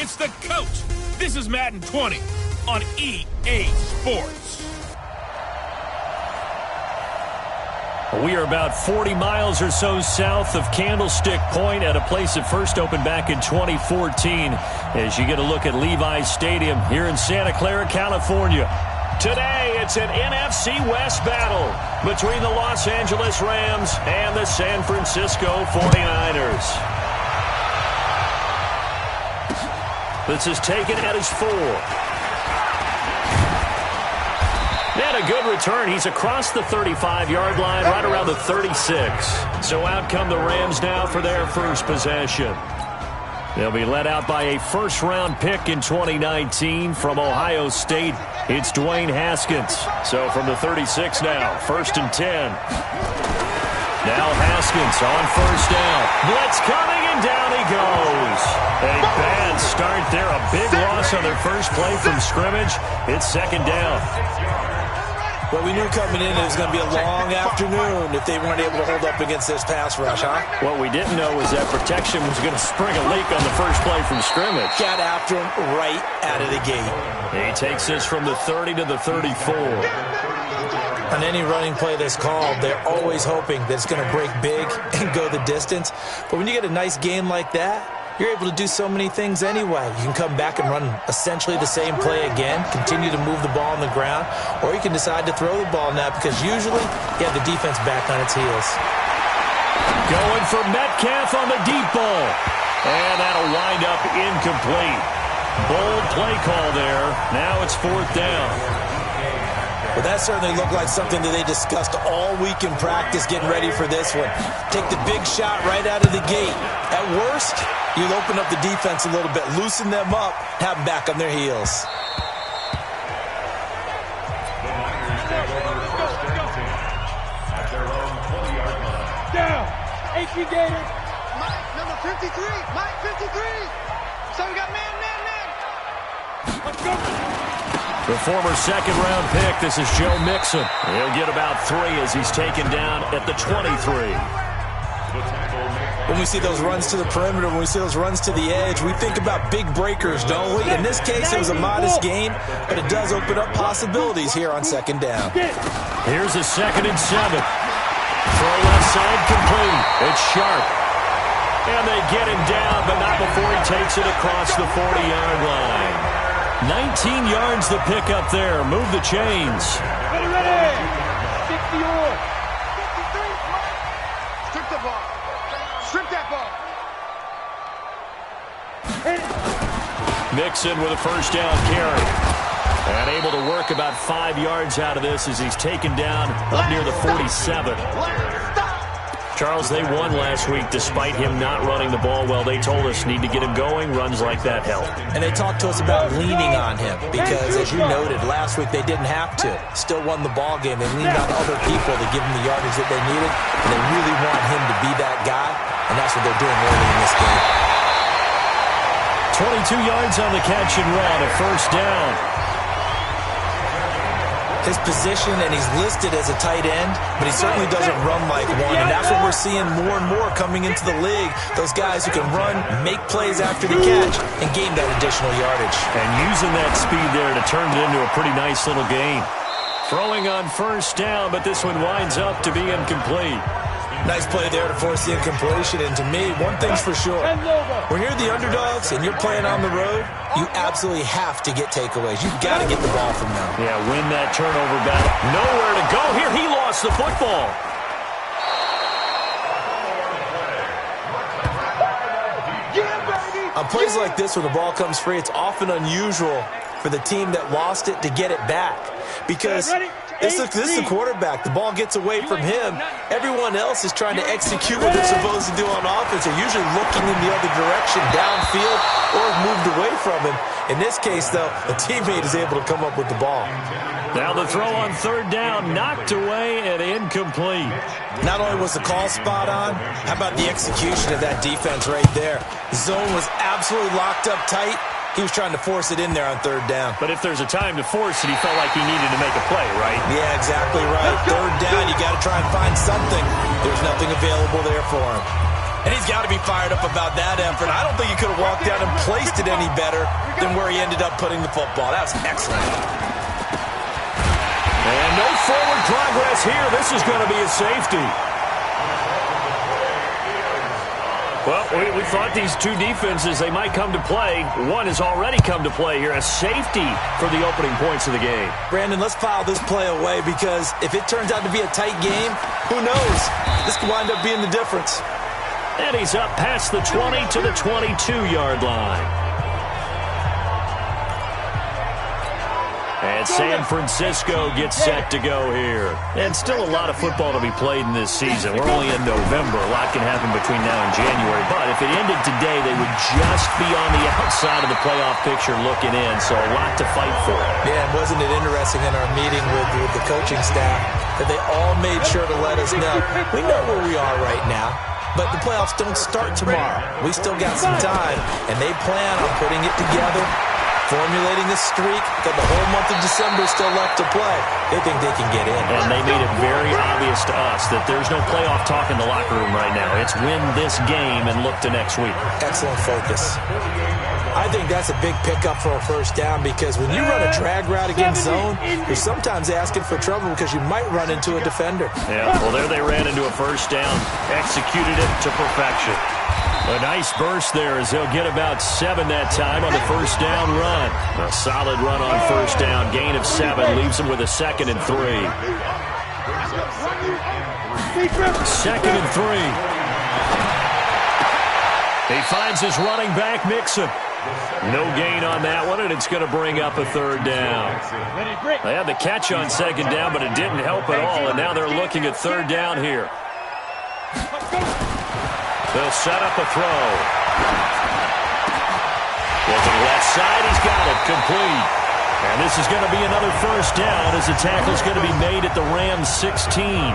It's the coach. This is Madden 20 on EA Sports. We are about 40 miles or so south of Candlestick Point at a place that first opened back in 2014 as you get a look at Levi's Stadium here in Santa Clara, California. Today, it's an NFC West battle between the Los Angeles Rams and the San Francisco 49ers. This is taken at his 4. And a good return. He's across the 35-yard line, right around the 36. So out come the Rams now for their first possession. They'll be led out by a first-round pick in 2019 from Ohio State. It's Dwayne Haskins. So from the 36 now, 1st and 10. Now Haskins on first down. Blitz coming, and down he goes. A bad start there. A big loss on their first play from scrimmage. It's 2nd down. Well, we knew coming in it was going to be a long afternoon if they weren't able to hold up against this pass rush, huh? What we didn't know was that protection was going to spring a leak on the first play from scrimmage. Got after him right out of the gate. He takes this from the 30 to the 34. On any running play that's called, they're always hoping that it's going to break big and go the distance. But when you get a nice game like that, you're able to do so many things anyway. You can come back and run essentially the same play again, continue to move the ball on the ground, or you can decide to throw the ball now because usually you have the defense back on its heels. Going for Metcalf on the deep ball. And that'll wind up incomplete. Bold play call there. Now it's 4th down. Well, that certainly looked like something that they discussed all week in practice getting ready for this one. Take the big shot right out of the gate. At worst, you'll open up the defense a little bit, loosen them up, have them back on their heels. Down. HB Gator. Mike, number 53. Mike, 53. So we got man. Let's go. The former 2nd-round pick, this is Joe Mixon. He'll get about 3 as he's taken down at the 23. When we see those runs to the perimeter, when we see those runs to the edge, we think about big breakers, don't we? In this case, it was a modest gain, but it does open up possibilities here on 2nd down. Here's a 2nd and 7. Throw left side complete. It's Sharp. And they get him down, but not before he takes it across the 40-yard line. 19 yards the pick up there. Move the chains. Ready. 60 or 53. Strip the ball. Strip that ball. Mixon with a first down carry. And able to work about 5 yards out of this as he's taken down up near the 47. Charles, they won last week despite him not running the ball well. They told us need to get him going. Runs like that help. And they talked to us about leaning on him because, as you noted, last week they didn't have to. Still won the ball game. They leaned on other people to give him the yardage that they needed. And they really want him to be that guy, and that's what they're doing early in this game. 22 yards on the catch and run, a first down. His position, and he's listed as a tight end, but he certainly doesn't run like one, and that's what we're seeing more and more coming into the league. Those guys who can run, make plays after the catch, and gain that additional yardage. And using that speed there to turn it into a pretty nice little gain. Throwing on first down, but this one winds up to be incomplete. Nice play there to force the incompletion, and to me, one thing's for sure. When you're the underdogs and you're playing on the road, you absolutely have to get takeaways. You've got to get the ball from them. Yeah, win that turnover battle. Nowhere to go here. He lost the football. On plays like this where the ball comes free, it's often unusual for the team that lost it to get it back. Because this is the quarterback. The ball gets away from him. Everyone else is trying to execute what they're supposed to do on offense. They're usually looking in the other direction, downfield, or moved away from him. In this case, though, a teammate is able to come up with the ball. Now the throw on 3rd down, knocked away and incomplete. Not only was the call spot on, how about the execution of that defense right there? Zone was absolutely locked up tight. He was trying to force it in there on 3rd down. But if there's a time to force it, he felt like he needed to make a play, right? Yeah, exactly right. 3rd down, you got to try and find something. There's nothing available there for him. And he's got to be fired up about that effort. I don't think he could have walked out and placed it any better than where he ended up putting the football. That was excellent. And no forward progress here. This is going to be a safety. Well, we thought these two defenses, they might come to play. One has already come to play here. A safety for the opening points of the game. Brandon, let's file this play away because if it turns out to be a tight game, who knows? This could wind up being the difference. And he's up past the 20 to the 22-yard line. And San Francisco gets set to go here. And still a lot of football to be played in this season. We're only in November. A lot can happen between now and January. But if it ended today, they would just be on the outside of the playoff picture looking in. So a lot to fight for. Yeah, and wasn't it interesting in our meeting with the coaching staff that they all made sure to let us know, we know where we are right now. But the playoffs don't start tomorrow. We still got some time, and they plan on putting it together, formulating a streak, got the whole month of December still left to play. They think they can get in. And they made it very obvious to us that there's no playoff talk in the locker room right now. It's win this game and look to next week. Excellent focus. I think that's a big pickup for a first down because when you run a drag route against zone, you're sometimes asking for trouble because you might run into a defender. Yeah, well, there they ran into a first down, executed it to perfection. A nice burst there as they'll get about 7 that time on the first down run. A solid run on first down. Gain of 7 leaves them with a 2nd and 3. 2nd and 3. He finds his running back, Mixon. No gain on that one, and it's going to bring up a 3rd down. They had the catch on 2nd down, but it didn't help at all, and now they're looking at 3rd down here. They'll set up a throw. Looking left side, he's got it, complete. And this is going to be another first down as the tackle's going to be made at the Rams 16.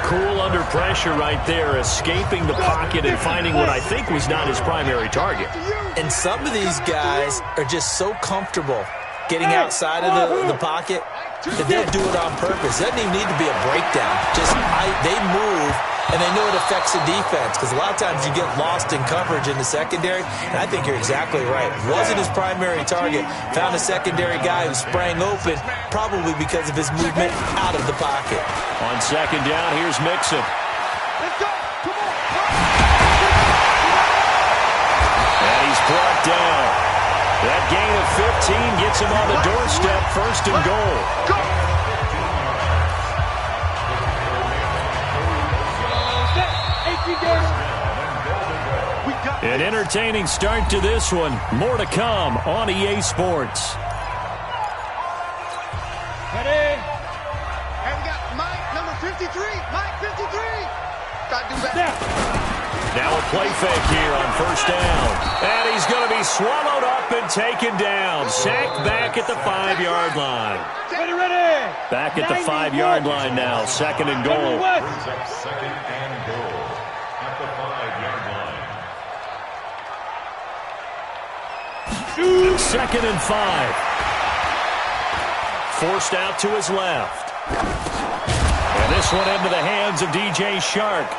Cool under pressure right there, escaping the pocket and finding what I think was not his primary target. And some of these guys are just so comfortable getting outside of the pocket that they'll do it on purpose. It doesn't even need to be a breakdown. Just they move, and they know it affects the defense because a lot of times you get lost in coverage in the secondary, and I think you're exactly right. Wasn't his primary target. Found a secondary guy who sprang open, probably because of his movement out of the pocket. On 2nd down, here's Mixon. Let's go. Come on. And he's brought down. That gain of 15 gets him on the doorstep, 1st and goal. Go. An entertaining start to this one. More to come on EA Sports. Ready? And we got Mike, number 53. Mike, 53. Got to do better. Now a play fake here on 1st down. And he's going to be swallowed up and taken down. Sacked back at the 5-yard line. Ready, ready. Back at the 5-yard line now. 2nd and goal. 2nd and goal at the 5-yard line. 2nd and 5. Forced out to his left. And this one into the hands of DJ Shark.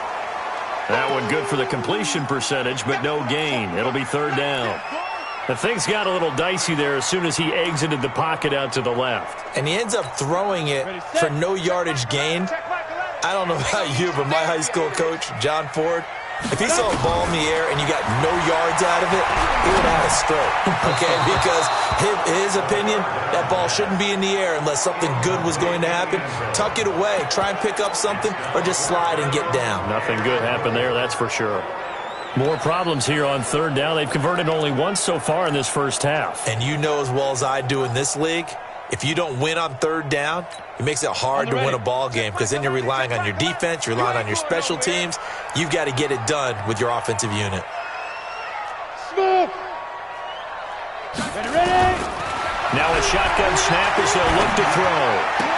That one good for the completion percentage, but no gain. It'll be 3rd down. The things got a little dicey there as soon as he exited the pocket out to the left. And he ends up throwing it for no yardage gain. I don't know about you, but my high school coach, John Ford, if he saw a ball in the air and you got no yards out of it, he would have had a stroke, okay? Because his opinion, that ball shouldn't be in the air unless something good was going to happen. Tuck it away, try and pick up something, or just slide and get down. Nothing good happened there, that's for sure. More problems here on 3rd down. They've converted only once so far in this first half. And you know as well as I do in this league, if you don't win on 3rd down, it makes it hard to win a ball game because then you're relying on your defense, you're relying on your special teams. You've got to get it done with your offensive unit. Smooth. Ready, ready. Now a shotgun snap as they'll look to throw.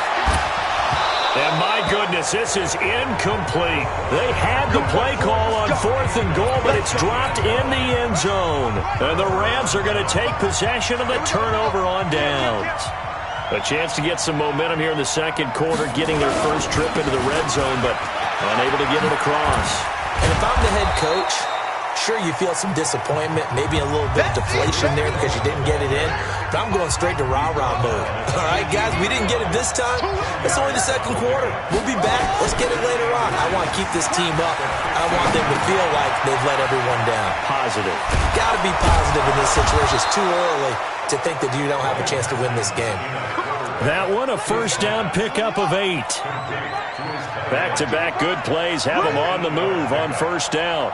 And my goodness, this is incomplete. They had the play call on 4th and goal, but it's dropped in the end zone. And the Rams are going to take possession of the turnover on downs. A chance to get some momentum here in the 2nd quarter, getting their first trip into the red zone, but unable to get it across. And if I'm the head coach, sure, you feel some disappointment, maybe a little bit of deflation there because you didn't get it in, but I'm going straight to rah-rah mode. All right, guys, we didn't get it this time. It's only the second quarter. We'll be back. Let's get it later on. I want to keep this team up. I want them to feel like they've let everyone down. Positive. Got to be positive in this situation. It's too early to think that you don't have a chance to win this game. That one, a first down pickup of 8. Back-to-back good plays have them on the move on first down.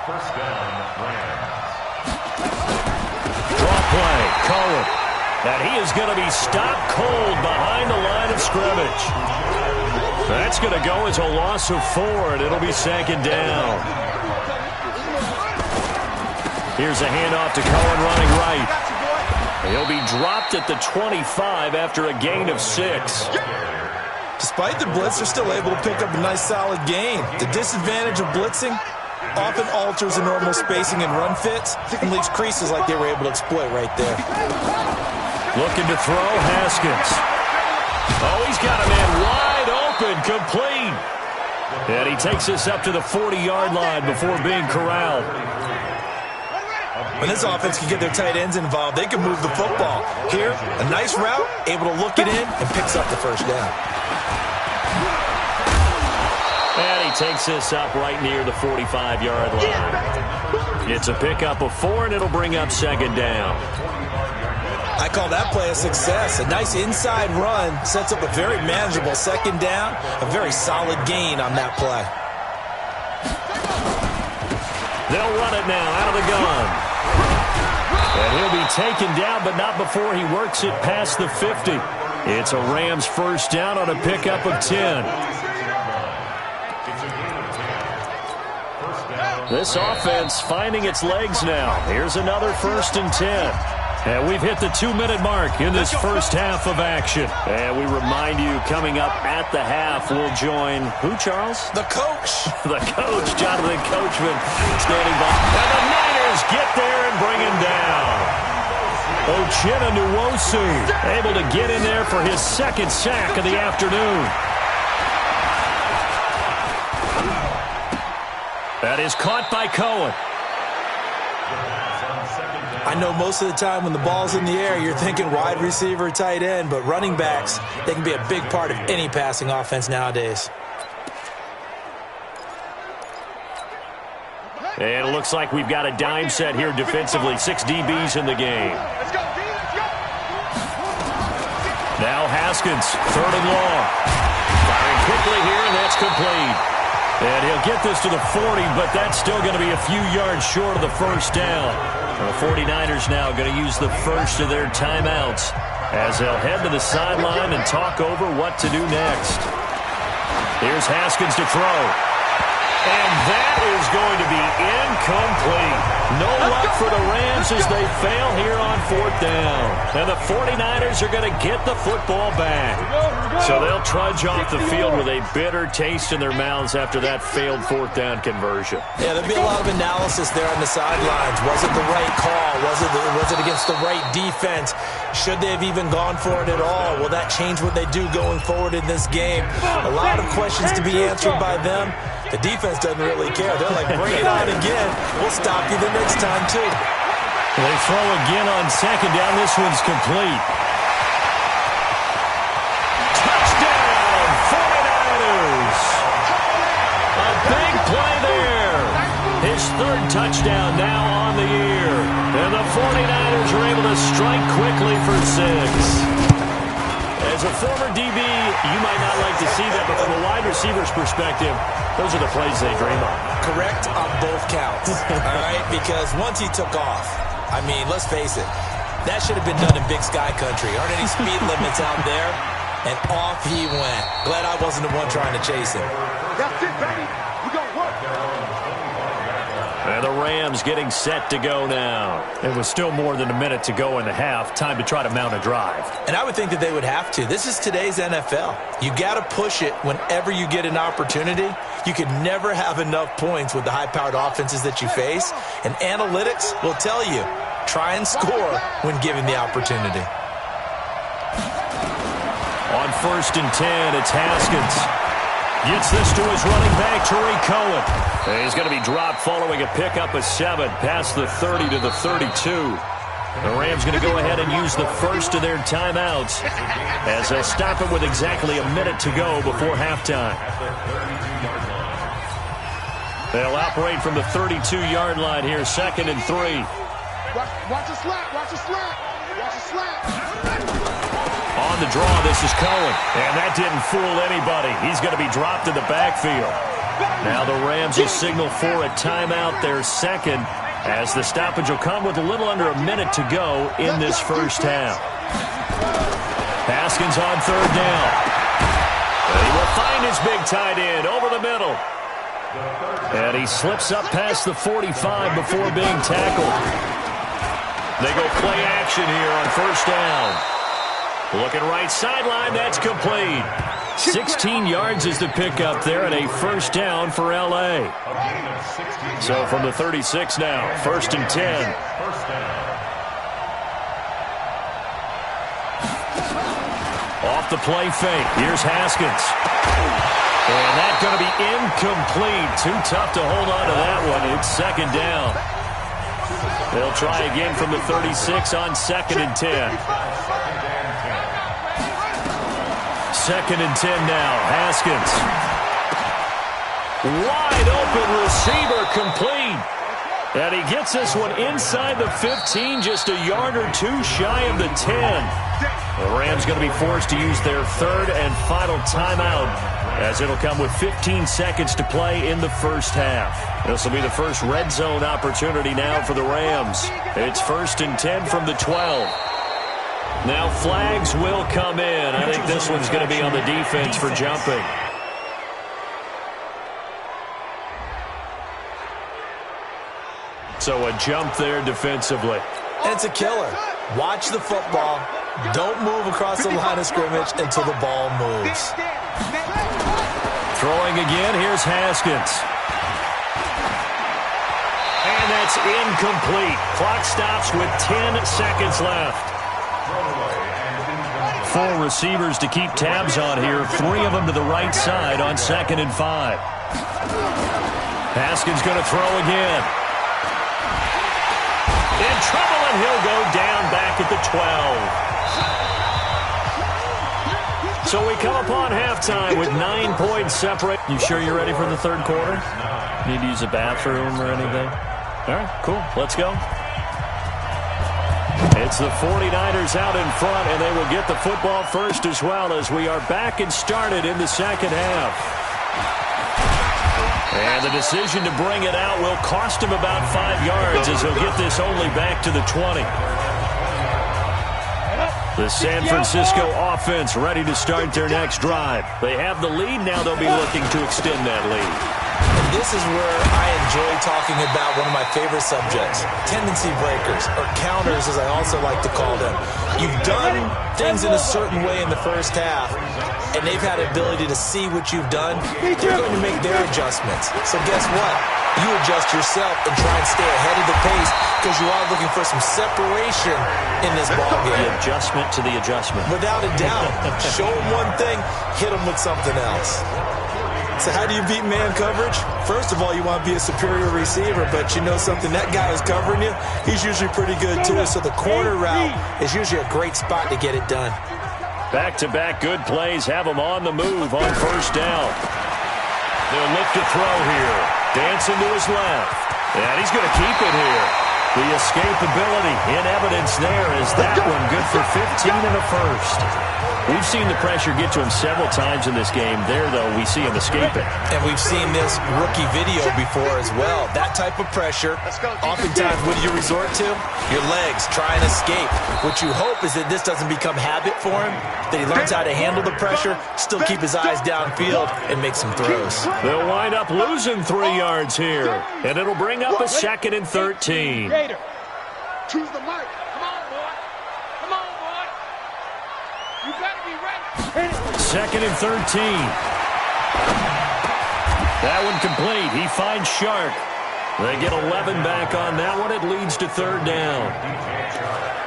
Draw play, Cohen. And he is going to be stopped cold behind the line of scrimmage. That's going to go as a loss of 4, and it'll be second down. Here's a handoff to Cohen running right. He'll be dropped at the 25 after a gain of 6. Despite the blitz, they're still able to pick up a nice solid gain. The disadvantage of blitzing often alters the normal spacing and run fits and leaves creases like they were able to exploit right there. Looking to throw, Haskins. Oh, he's got a man wide open, complete. And he takes this up to the 40-yard line before being corralled. When this offense can get their tight ends involved, they can move the football. Here, a nice route, able to look it in, and picks up the first down. And he takes this up right near the 45-yard line. It's a pickup of 4, and it'll bring up second down. I call that play a success. A nice inside run sets up a very manageable second down, a very solid gain on that play. They'll run it now out of the gun. And he'll be taken down, but not before he works it past the 50. It's a Rams first down on a pickup of 10. This offense finding its legs now. Here's another 1st and 10. And we've hit the 2-minute mark in this first half of action. And we remind you, coming up at the half, we'll join who, Charles? The coach. The coach, Jonathan Coachman, standing by. And the Niners get there and bring him down. Uchenna Nwosu able to get in there for his second sack of the afternoon. That is caught by Cohen. I know most of the time when the ball's in the air, you're thinking wide receiver, tight end, but running backs, they can be a big part of any passing offense nowadays. And it looks like we've got a dime set here defensively. 6 DBs in the game. Now Haskins, 3rd and long. Firing quickly here, and that's complete. And he'll get this to the 40, but that's still going to be a few yards short of the first down. And the 49ers now going to use the first of their timeouts as they'll head to the sideline and talk over what to do next. Here's Haskins to throw. And that is going to be incomplete. No luck for the Rams as they fail here on 4th down. And the 49ers are going to get the football back. So they'll trudge off the field with a bitter taste in their mouths after that failed 4th down conversion. Yeah, there'll be a lot of analysis there on the sidelines. Was it the right call? Was it against the right defense? Should they have even gone for it at all? Will that change what they do going forward in this game? A lot of questions to be answered by them. The defense doesn't really care. They're like, bring it on again. We'll stop you the next time, too. They throw again on second down. This one's complete. Touchdown, 49ers. A big play there. His 3rd touchdown now on the year. And the 49ers are able to strike quickly for 6. As a former DB, you might not like to see that, but from a wide receiver's perspective, those are the plays they dream of. Correct on both counts, all right? Because once he took off, I mean, let's face it, that should have been done in Big Sky Country. Aren't any speed limits out there? And off he went. Glad I wasn't the one trying to chase him. That's it, baby. We got work. And the Rams getting set to go now. It was still more than a minute to go in the half. Time to try to mount a drive. And I would think that they would have to. This is today's NFL. You got to push it whenever you get an opportunity. You can never have enough points with the high-powered offenses that you face. And analytics will tell you, try and score when given the opportunity. On 1st and 10, it's Haskins. Gets this to his running back, Tariq Cohen. And he's going to be dropped following a pickup of 7 past the 30 to the 32. The Rams going to go ahead and use the first of their timeouts as they'll stop it with exactly a minute to go before halftime. They'll operate from the 32-yard line here, 2nd and 3. Watch the slap, watch the slap, watch the slap. On the draw, this is Cohen. And that didn't fool anybody. He's going to be dropped in the backfield. Now the Rams will signal for a timeout, their second, as the stoppage will come with a little under a minute to go in this first half. Haskins on 3rd down. And he will find his big tight end over the middle. And he slips up past the 45 before being tackled. They go play action here on 1st down. Looking right sideline, that's complete. 16 yards is the pickup there and a 1st down for L.A. So from the 36 now, 1st and 10. Off the play fake. Here's Haskins. And that's going to be incomplete. Too tough to hold on to that one. It's 2nd down. They'll try again from the 36 on 2nd and 10. 2nd and 10 now. Haskins. Wide open receiver, complete. And he gets this one inside the 15, just a yard or 2 shy of the 10. The Rams going to be forced to use their 3rd and final timeout, as it'll come with 15 seconds to play in the first half. This will be the first red zone opportunity now for the Rams. It's 1st and 10 from the 12. Now flags will come in. I think this one's going to be on the defense for jumping. So a jump there defensively. And it's a killer. Watch the football. Don't move across the line of scrimmage until the ball moves. Throwing again, here's Haskins. And that's incomplete. Clock stops with 10 seconds left. 4 receivers to keep tabs on here. 3 of them to the right side on 2nd and 5. Haskins going to throw again. In trouble, and he'll go down back at the 12. So we come upon halftime with 9 points separate. You sure you're ready for the 3rd quarter? Need to use a bathroom or anything? All right, cool. Let's go. It's the 49ers out in front, and they will get the football first as well, as we are back and started in the 2nd half. And the decision to bring it out will cost him about 5 yards, as he'll get this only back to the 20. The San Francisco offense ready to start their next drive. They have the lead. Now they'll be looking to extend that lead. And this is where I enjoy talking about one of my favorite subjects, tendency breakers, or counters as I also like to call them. You've done things in a certain way in the first half, and they've had the ability to see what you've done. They're going to make their adjustments. So guess what? You adjust yourself and try and stay ahead of the pace, because you are looking for some separation in this ballgame. The adjustment to the adjustment. Without a doubt. Show them one thing, hit them with something else. So how do you beat man coverage? First of all, you want to be a superior receiver, but you know something, that guy who's covering you, he's usually pretty good too. So the corner route is usually a great spot to get it done. Back-to-back good plays have him on the move on 1st down. They'll look to throw here. Dancing to his left. And he's going to keep it here. The escapability in evidence there is that one good for 15 and a first. We've seen the pressure get to him several times in this game. There, though, we see him escaping. And we've seen this rookie video before as well. That type of pressure, oftentimes, what do you resort to? Your legs, try and escape. What you hope is that this doesn't become habit for him, that he learns how to handle the pressure, still keep his eyes downfield, and make some throws. They'll wind up losing 3 yards here, and it'll bring up a 2nd and 13. Choose the mic. Come on, boy. Come on, boy. You better be ready. 2nd and 13. That one complete. He finds Shark. They get 11 back on that one. It leads to 3rd down.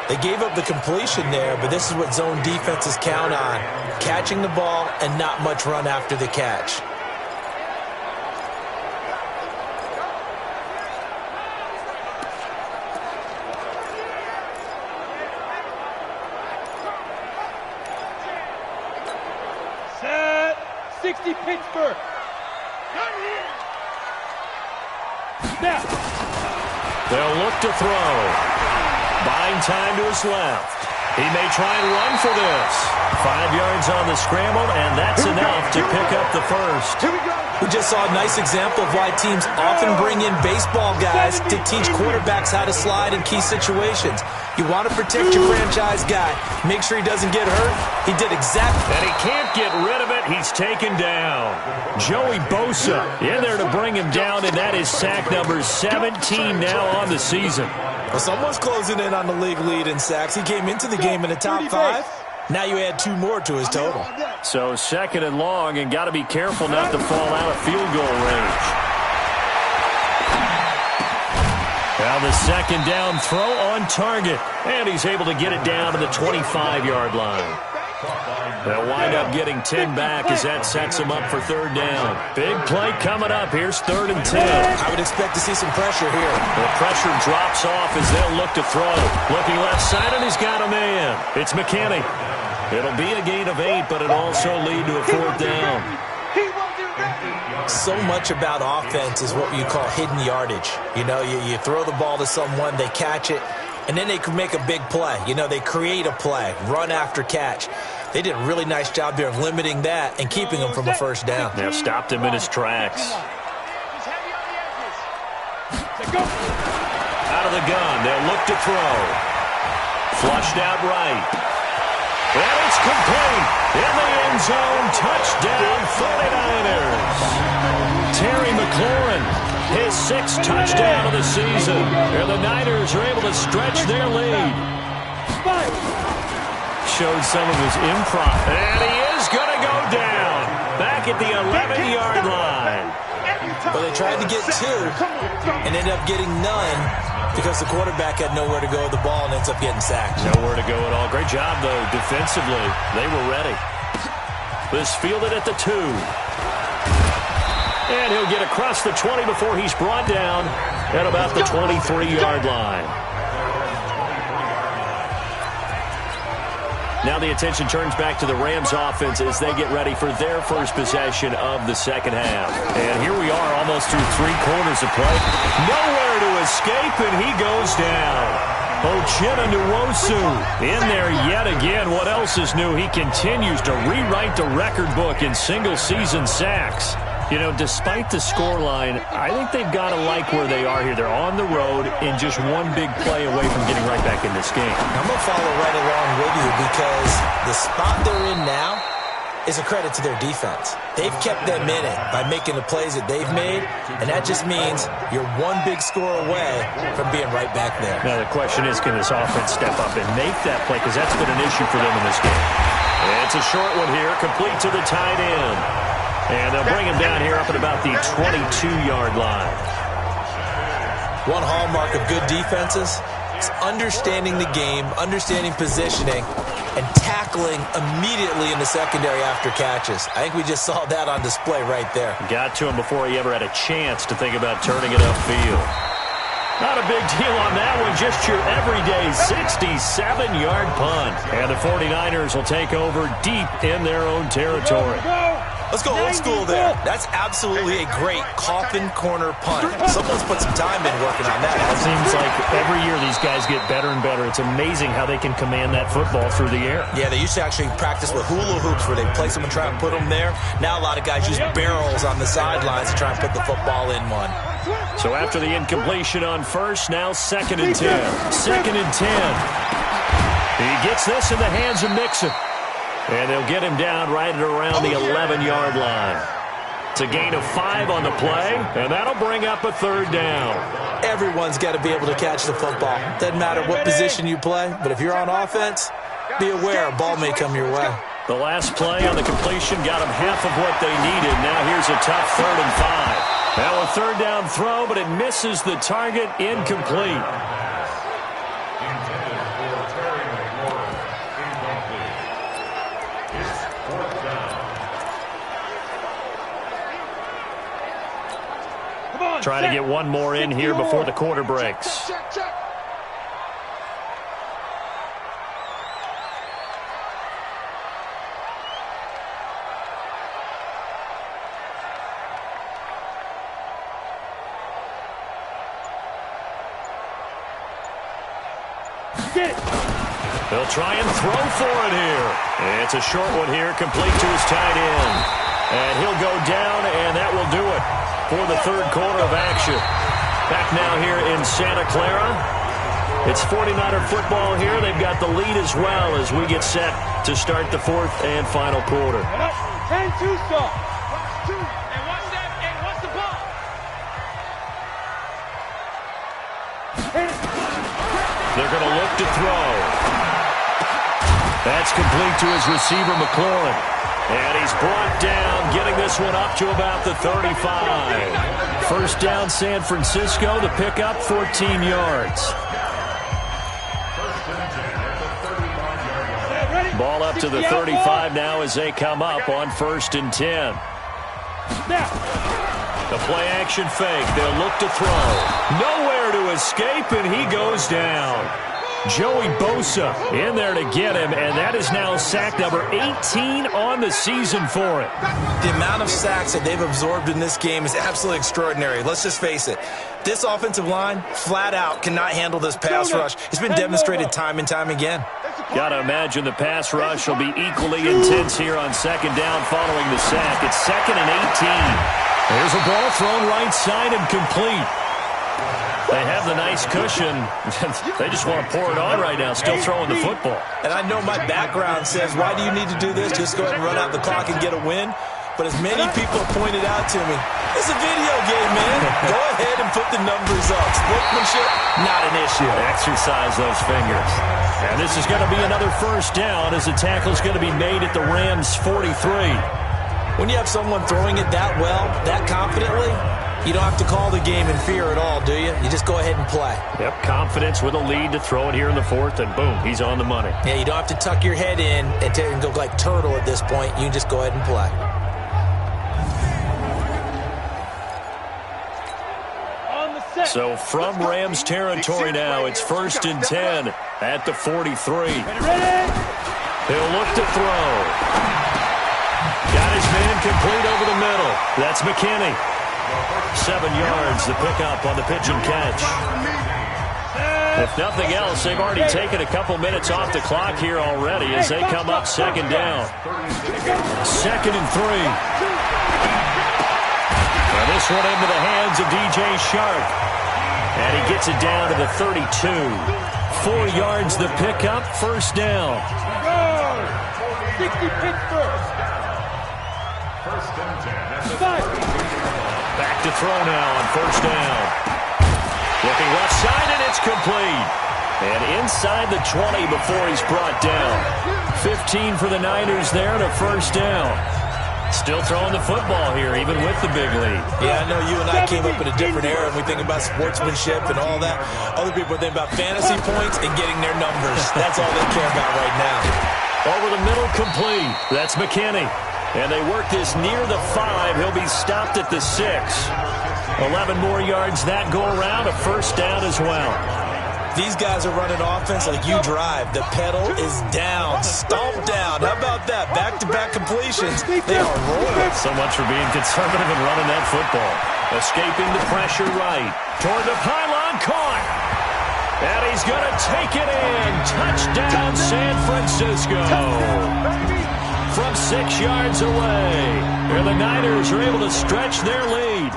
They gave up the completion there, but this is what zone defenses count on. Catching the ball and not much run after the catch. 60 Pittsburgh. Not here. Now. They'll look to throw. Buying time to his left. He may try and run for this. 5 yards on the scramble, and that's enough to pick up the first. We just saw a nice example of why teams often bring in baseball guys to teach quarterbacks how to slide in key situations. You want to protect your franchise guy. Make sure he doesn't get hurt. He did exactly. And he can't get rid of it. He's taken down. Joey Bosa in there to bring him down, and that is sack number 17 now on the season. Well, someone's closing in on the league lead in sacks. He came into the game in the top 5. Now you add 2 more to his total. So 2nd and long, and got to be careful not to fall out of field goal range. Now the 2nd down throw on target. And he's able to get it down to the 25-yard line. They'll wind up getting 10 back as that sets him up for 3rd down. Big play coming up. Here's 3rd and 10. I would expect to see some pressure here. The pressure drops off as they'll look to throw. Looking left side, and he's got a man. It's McKinney. It'll be a gain of 8, but it'll also lead to a 4th down. So much about offense is what you call hidden yardage. You know, you throw the ball to someone, they catch it, and then they can make a big play. You know, they create a play, run after catch. They did a really nice job here of limiting that and keeping him from a 1st down. Yeah, stopped him in his tracks. Out of the gun, they'll look to throw. Flushed out right. And it's complete. In the end zone, touchdown 49ers. Terry McLaurin, his 6th touchdown of the season. And the Niners are able to stretch their lead. Showed some of his improv. And he is going to go down. Back at the 11-yard line. Well, they tried to get 2 and ended up getting none because the quarterback had nowhere to go with the ball and ends up getting sacked. Nowhere to go at all. Great job, though, defensively. They were ready. This fielded at the 2. And he'll get across the 20 before he's brought down at about the 23-yard line. Now the attention turns back to the Rams offense as they get ready for their first possession of the 2nd half. And here we are almost through 3 quarters of play. Nowhere to escape, and he goes down. Uchenna Nwosu in there yet again. What else is new? He continues to rewrite the record book in single-season sacks. You know, despite the scoreline, I think they've got to like where they are here. They're on the road and just one big play away from getting right back in this game. I'm going to follow right along with you because the spot they're in now is a credit to their defense. They've kept them in it by making the plays that they've made, and that just means you're one big score away from being right back there. Now the question is, can this offense step up and make that play? Because that's been an issue for them in this game. And it's a short one here, complete to the tight end. And they'll bring him down here up at about the 22-yard line. One hallmark of good defenses is understanding the game, understanding positioning, and tackling immediately in the secondary after catches. I think we just saw that on display right there. Got to him before he ever had a chance to think about turning it upfield. Not a big deal on that one, just your everyday 67-yard punt. And the 49ers will take over deep in their own territory. Let's go old school there. That's absolutely a great coffin corner punt. Someone's put some time in working on that. It seems like every year these guys get better and better. It's amazing how they can command that football through the air. Yeah, they used to actually practice with hula hoops where they place them and try and put them there. Now a lot of guys use barrels on the sidelines to try and put the football in one. So after the incompletion on 1st, now 2nd and 10. 2nd and 10. He gets this in the hands of Mixon. And they'll get him down right at around the 11-yard line. It's a gain of 5 on the play, and that'll bring up a 3rd down. Everyone's got to be able to catch the football. Doesn't matter what position you play, but if you're on offense, be aware a ball may come your way. The last play on the completion got them half of what they needed. Now here's a tough 3rd and 5. Now a 3rd down throw, but it misses the target, incomplete. Try to get one more in here before the quarter breaks. They'll try and throw for it here. It's a short one here, complete to his tight end. And he'll go down, and that will do it for the third quarter of action. Back now here in Santa Clara. It's 49er football here. They've got the lead as well as we get set to start the fourth and final quarter. 10-2 stop. 2. And watch that. And watch the ball. They're going to look to throw. That's complete to his receiver, McLaurin. And he's brought down, getting this one up to about the 35. First down, San Francisco. The pickup, 14 yards. Ball up to the 35 now as they come up on 1st and 10. The play action fake. They'll look to throw. Nowhere to escape, and he goes down. Joey Bosa in there to get him, and that is now sack number 18 on the season for it. The amount of sacks that they've absorbed in this game is absolutely extraordinary. Let's just face it. This offensive line, flat out, cannot handle this pass rush. It's been demonstrated time and time again. Got to imagine the pass rush will be equally intense here on second down following the sack. It's 2nd and 18. There's a ball thrown right side and complete. They have the nice cushion. They just want to pour it on right now, still throwing the football. And I know my background says, why do you need to do this? Just go ahead and run out the clock and get a win. But as many people have pointed out to me, it's a video game, man. Go ahead and put the numbers up. Sportsmanship, not an issue. Exercise those fingers. And this is going to be another first down as the tackle is going to be made at the Rams' 43. When you have someone throwing it that well, that confidently, you don't have to call the game in fear at all, do you? You just go ahead and play. Yep, confidence with a lead to throw it here in the fourth, and boom, he's on the money. Yeah, you don't have to tuck your head in and go like turtle at this point. You can just go ahead and play. So from Rams territory now, it's 1st and 10 at the 43. He'll look to throw. Got his man complete over the middle. That's McKinney. 7 yards, the pickup on the pitch and catch. If nothing else, they've already taken a couple minutes off the clock here already as they come up second down. 2nd and 3. And this one into the hands of DJ Shark. And he gets it down to the 32. 4 yards the pickup, first down. 60 Pittsburgh. Back to throw now on first down. Looking left side, and it's complete. And inside the 20 before he's brought down. 15 for the Niners there to first down. Still throwing the football here, even with the big lead. Yeah, I know you and I came up in a different era, and we think about sportsmanship and all that. Other people think about fantasy points and getting their numbers. That's all they care about right now. Over the middle, complete. That's McKinney. And they work this near the 5. He'll be stopped at the 6. 11 more yards that go around, a first down as well. These guys are running offense like you drive. The pedal is down, stomped down. How about that? Back-to-back completions. They are rolling. So much for being conservative and running that football. Escaping the pressure right. Toward the pylon, caught. And he's going to take it in. Touchdown, San Francisco. From 6 yards away. And the Niners are able to stretch their lead.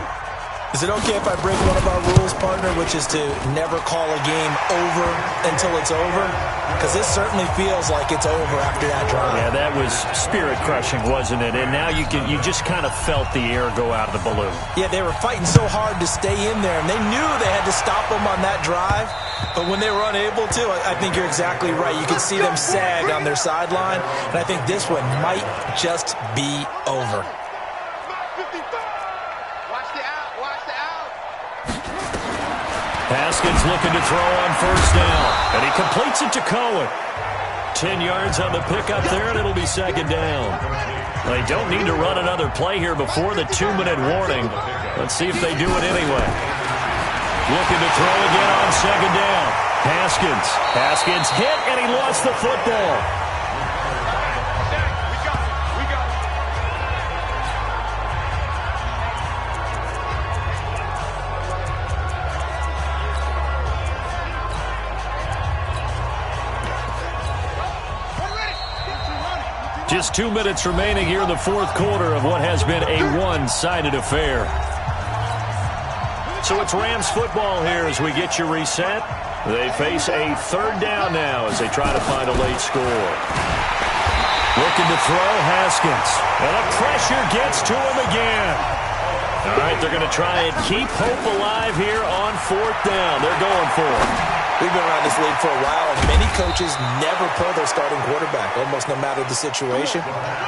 Is it okay if I break one of our rules, partner, which is to never call a game over until it's over? Because this certainly feels like it's over after that drive. Yeah, that was spirit-crushing, wasn't it? And now you just kind of felt the air go out of the balloon. Yeah, they were fighting so hard to stay in there, and they knew they had to stop them on that drive. But when they were unable to, I think you're exactly right. You could see them sag on their sideline, and I think this one might just be over. Haskins looking to throw on first down, and he completes it to Cohen. 10 yards on the pickup there, and it'll be second down. They don't need to run another play here before the 2-minute warning. Let's see if they do it anyway. Looking to throw again on second down. Haskins hit, and he lost the football. Just 2 minutes remaining here in the fourth quarter of what has been a one-sided affair. So it's Rams football here as we get you reset. They face a third down now as they try to find a late score. Looking to throw, Haskins. And the pressure gets to him again. All right, they're going to try and keep hope alive here on fourth down. They're going for it. We've been around this league for a while, and many coaches never pull their starting quarterback, almost no matter the situation.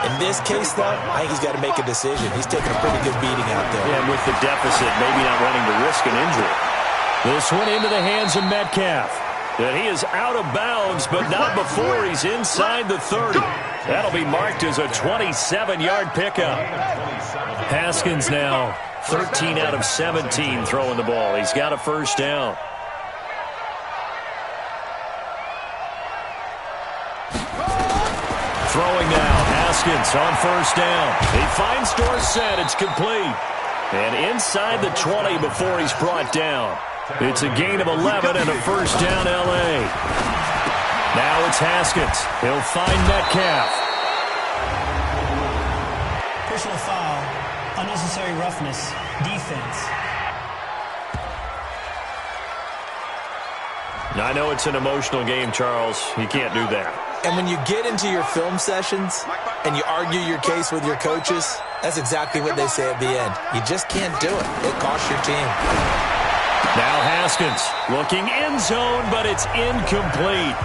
In this case, though, I think he's got to make a decision. He's taking a pretty good beating out there. Yeah, and with the deficit, maybe not wanting to risk an injury. This one into the hands of Metcalf. And he is out of bounds, but not before he's inside the 30. That'll be marked as a 27-yard pickup. Haskins now 13 out of 17 throwing the ball. He's got a first down. Throwing now, Haskins on first down. He finds Dorsett. It's complete. And inside the 20 before he's brought down. It's a gain of 11 and a first down L.A. Now it's Haskins. He'll find Metcalf. Personal foul, unnecessary roughness, defense. I know it's an emotional game, Charles. You can't do that. And when you get into your film sessions and you argue your case with your coaches, that's exactly what they say at the end. You just can't do it. It costs your team. Now Haskins looking end zone, but it's incomplete.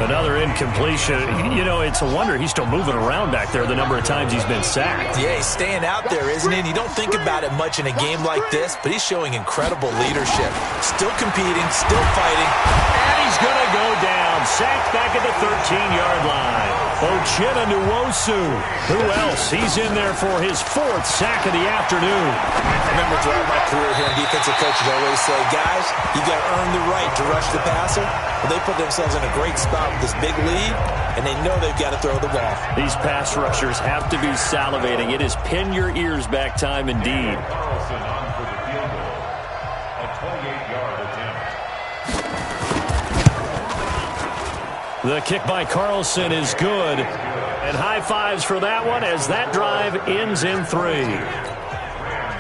Another incompletion. You know, it's a wonder he's still moving around back there the number of times he's been sacked. Yeah, he's staying out there, isn't he? And you don't think about it much in a game like this, but he's showing incredible leadership. Still competing, still fighting. And he's going to go down. Sacked back at the 13-yard line. Uchenna Nwosu. Who else? He's in there for his fourth sack of the afternoon. I remember throughout my career here, defensive coaches always say, guys, you got to earn the right to rush the passer. Well, they put themselves in a great spot with this big lead, and they know they've got to throw the ball. These pass rushers have to be salivating. It is pin your ears back time indeed. Carlson on for the field goal. A 28-yard attempt. The kick by Carlson is good. And high fives for that one as that drive ends in 3.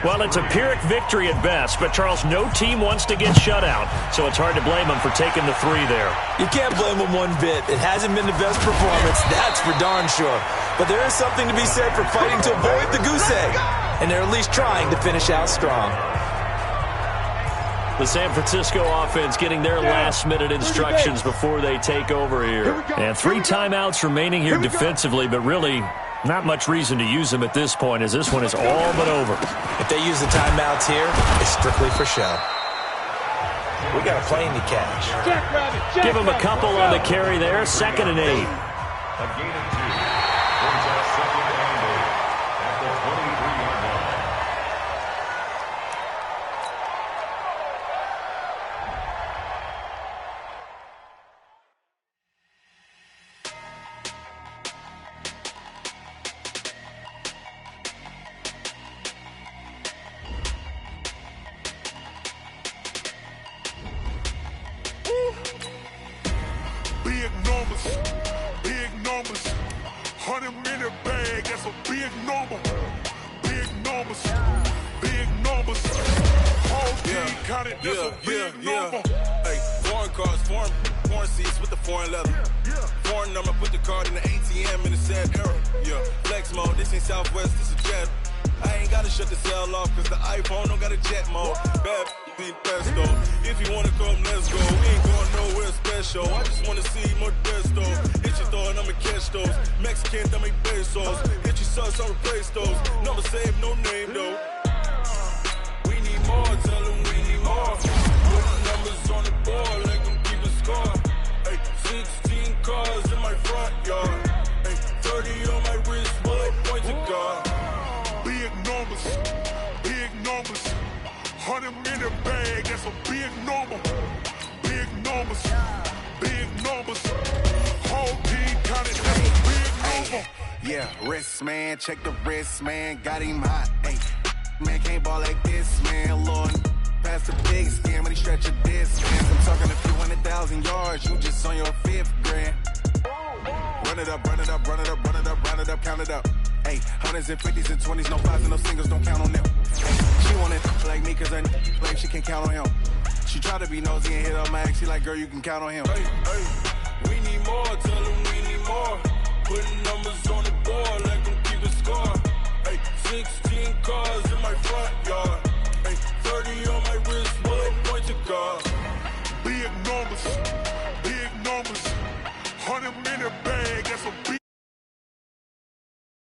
Well, it's a Pyrrhic victory at best, but, Charles, no team wants to get shut out, so it's hard to blame them for taking the 3 there. You can't blame them one bit. It hasn't been the best performance, that's for darn sure. But there is something to be said for fighting to avoid the goose egg, and they're at least trying to finish out strong. The San Francisco offense getting their last-minute instructions before they take over here. And 3 timeouts remaining here defensively, but really not much reason to use them at this point as this one is all but over. If they use the timeouts here, it's strictly for show. We got a plane to catch. Give them a couple on the carry there. 2nd and 8. A gain of 2. Brings up 2nd and 8 at the 23-yard line. Big numbers, 100-minute bag, that's a big number. Big numbers, whole team counted, that's a big number. Hey, foreign cars, foreign seats with the foreign leather. Foreign number, put the card in the ATM in the sad era. Yeah, flex mode, this ain't Southwest, this is Jet. I ain't gotta shut the cell off, cause the iPhone don't got a jet mode. Bad be pesto. If you wanna come, let's go. We ain't going nowhere special. I just wanna see Modesto. Hit your thought, I'ma catch those. Mexican, that make pesos. Hit your sauce, I'll replace those. Number saved, no name though. We need more, tell them we need more. Put the numbers on the board, let them keep the score. Hey, 16 cars in my front yard. Hey, 30 on my wrist, bullet point to God. Big numbers, 100-minute bag, that's a big number. Big numbers, whole team counted, that's a big number. Yeah, wrist man, check the wrist man, got him hot. Ay, man can't ball like this, man. Lord, past the big scam, when he stretch a distance. I'm talking a few 100,000 yards, you just on your 5th grand. run it up, run it up, run it up, run it up, run it up, count it up. Hey, hundreds and fifties and 20s, no fives and no singles, don't count on them. She want it like me, cause I like she can't count on him. She try to be nosy and hit up my ex, she like, girl, you can count on him. Hey, we need more, tell them we need more. Putting numbers on the board, let them keep a score. Hey, 16.